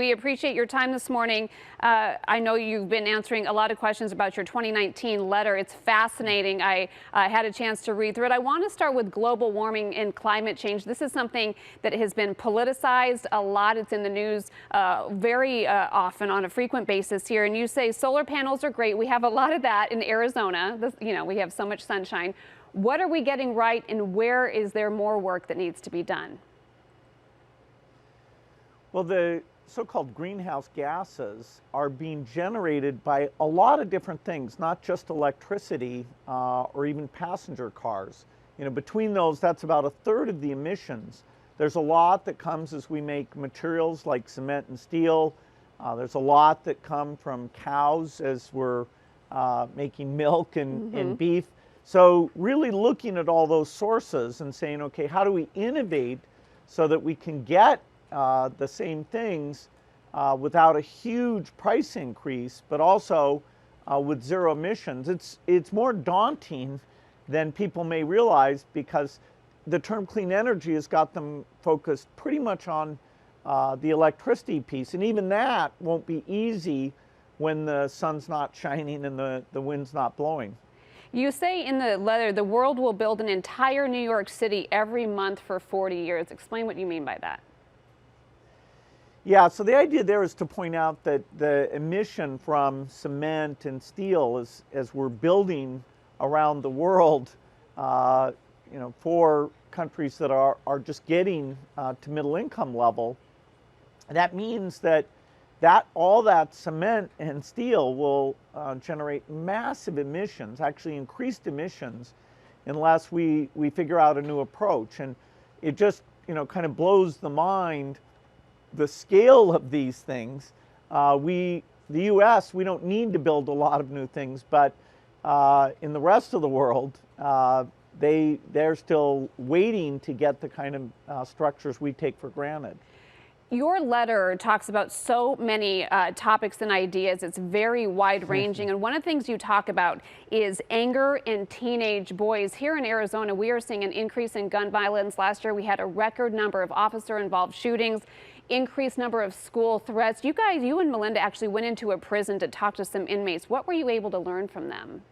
We appreciate your time this morning. I know you've been answering a lot of questions about your 2019 letter. It's fascinating. I had a chance to read through it. I want to start with global warming and climate change. This is something that has been politicized a lot. It's in the news very often on a frequent basis here. And you say solar panels are great. We have a lot of that in Arizona. We have so much sunshine. What are we getting right, and where is there more work that needs to be done? Well, the so-called greenhouse gases are being generated by a lot of different things, not just electricity or even passenger cars. Between those, that's about a third of the emissions. There's a lot that comes as we make materials like cement and steel. There's a lot that come from cows as we're making milk and beef. So really looking at all those sources and saying, okay, how do we innovate so that we can get the same things without a huge price increase, but also with zero emissions. It's more daunting than people may realize, because the term clean energy has got them focused pretty much on the electricity piece, and even that won't be easy when the sun's not shining and the wind's not blowing. You say in the letter the world will build an entire New York City every month for 40 years. Explain what you mean by that. Yeah, so the idea there is to point out that the emission from cement and steel, as we're building around the world, for countries that are just getting to middle income level, that means that all that cement and steel will generate massive emissions, actually increased emissions, unless we figure out a new approach. And it just kind of blows the mind, the scale of these things. The U.S., we don't need to build a lot of new things, but in the rest of the world, they're still waiting to get the kind of structures we take for granted. Your letter talks about so many topics and ideas. It's very wide-ranging. And one of the things you talk about is anger in teenage boys. Here in Arizona, we are seeing an increase in gun violence. Last year, we had a record number of officer-involved shootings, increased number of school threats. You and Melinda actually went into a prison to talk to some inmates. What were you able to learn from them?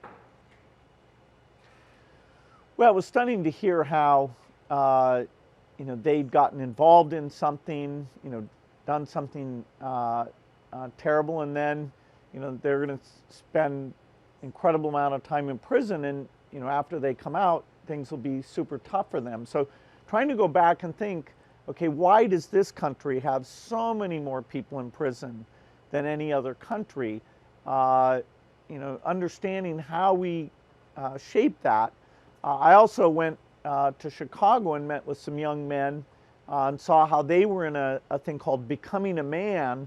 Well, it was stunning to hear how they'd gotten involved in something, done something terrible, and then, they're going to spend incredible amount of time in prison, and, after they come out, things will be super tough for them. So trying to go back and think, okay, why does this country have so many more people in prison than any other country? Understanding how we shape that. I also went to Chicago and met with some young men and saw how they were in a thing called Becoming a Man,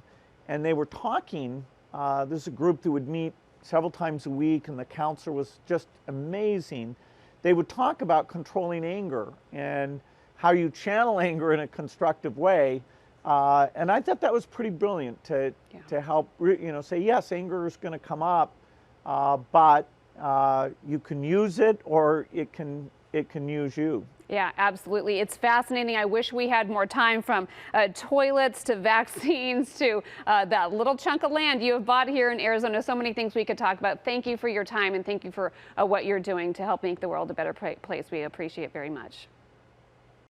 and they were talking. There's a group that would meet several times a week, and the counselor was just amazing. They would talk about controlling anger and how you channel anger in a constructive way. And I thought that was pretty brilliant to help, say, yes, anger is going to come up, but you can use it, or it can use you. Yeah, absolutely. It's fascinating. I wish we had more time, from toilets to vaccines to that little chunk of land you have bought here in Arizona. So many things we could talk about. Thank you for your time, and thank you for what you're doing to help make the world a better place. We appreciate it very much.